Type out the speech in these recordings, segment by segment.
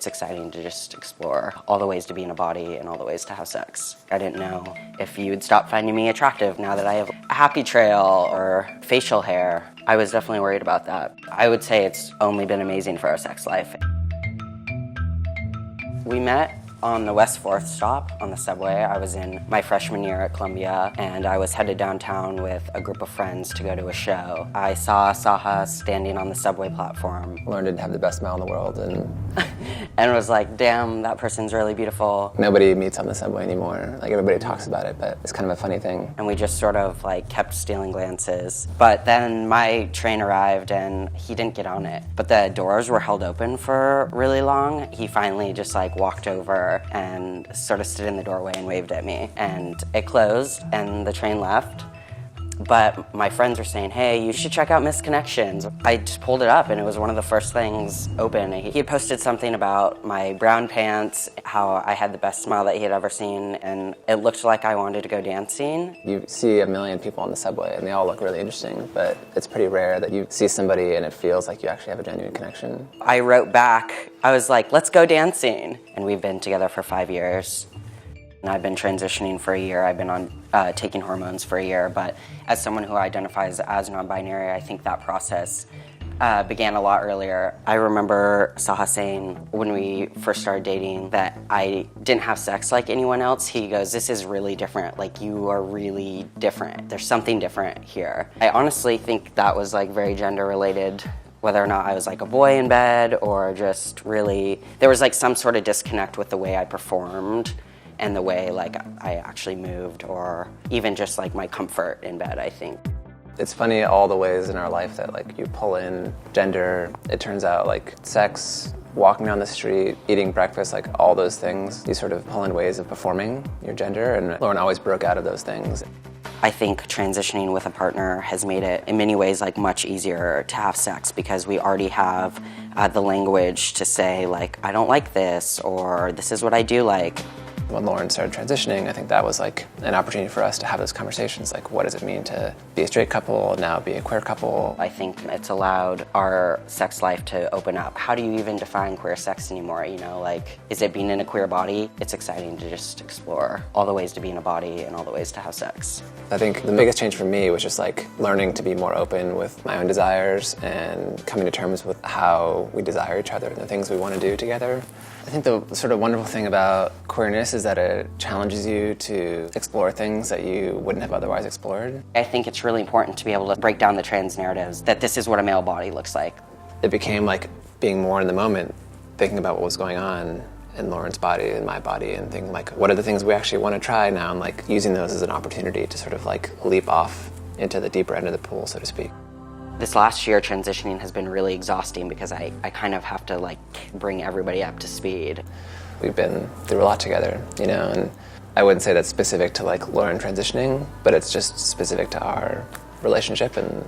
it's exciting to just explore all the ways to be in a body and all the ways to have sex. I didn't know if you'd stop finding me attractive now that I have a happy trail or facial hair. I was definitely worried about that. I would say it's only been amazing for our sex life. We met on the West 4th stop on the subway. I was in my freshman year at Columbia, and I was headed downtown with a group of friends to go to a show. I saw Saha standing on the subway platform. Learned to have the best smile in the world, and and was like, damn, that person's really beautiful. Nobody meets on the subway anymore. Like, everybody talks about it, but it's kind of a funny thing. And we just sort of like kept stealing glances. But then my train arrived and he didn't get on it. But the doors were held open for really long. He finally just like walked over and sort of stood in the doorway and waved at me. And it closed and the train left. But my friends were saying, hey, you should check out Missed Connections. I just pulled it up and it was one of the first things open. He had posted something about my brown pants, how I had the best smile that he had ever seen, and it looked like I wanted to go dancing. You see a million people on the subway and they all look really interesting, but it's pretty rare that you see somebody and it feels like you actually have a genuine connection. I wrote back, I was like, let's go dancing. And we've been together for 5 years. And I've been transitioning for a year. I've been on taking hormones for a year, but as someone who identifies as non-binary, I think that process began a lot earlier. I remember Saha saying when we first started dating that I didn't have sex like anyone else. He goes, this is really different. Like, you are really different. There's something different here. I honestly think that was like very gender related. Whether or not I was like a boy in bed or just really, there was like some sort of disconnect with the way I performed and the way like I actually moved, or even just like my comfort in bed, I think. It's funny all the ways in our life that like you pull in gender. It turns out like sex, walking down the street, eating breakfast, like all those things, you sort of pull in ways of performing your gender, and Lauren always broke out of those things. I think transitioning with a partner has made it in many ways like much easier to have sex because we already have the language to say like, I don't like this, or this is what I do like. When Lauren started transitioning, I think that was like an opportunity for us to have those conversations, like what does it mean to be a straight couple, now be a queer couple. I think it's allowed our sex life to open up. How do you even define queer sex anymore? You know, like, is it being in a queer body? It's exciting to just explore all the ways to be in a body and all the ways to have sex. I think the biggest change for me was just like learning to be more open with my own desires and coming to terms with how we desire each other and the things we want to do together. I think the sort of wonderful thing about queerness is that it challenges you to explore things that you wouldn't have otherwise explored. I think it's really important to be able to break down the trans narratives, that this is what a male body looks like. It became like being more in the moment, thinking about what was going on in Lauren's body and my body, and thinking like, what are the things we actually want to try now, and like using those as an opportunity to sort of like leap off into the deeper end of the pool, so to speak. This last year, transitioning has been really exhausting because I kind of have to like bring everybody up to speed. We've been through a lot together, you know, and I wouldn't say that's specific to like Lauren transitioning, but it's just specific to our relationship and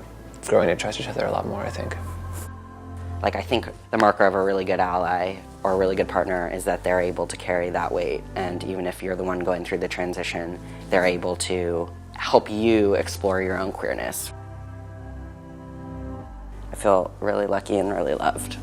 growing to trust each other a lot more, I think. Like, I think the marker of a really good ally or a really good partner is that they're able to carry that weight, and even if you're the one going through the transition, they're able to help you explore your own queerness. I feel really lucky and really loved.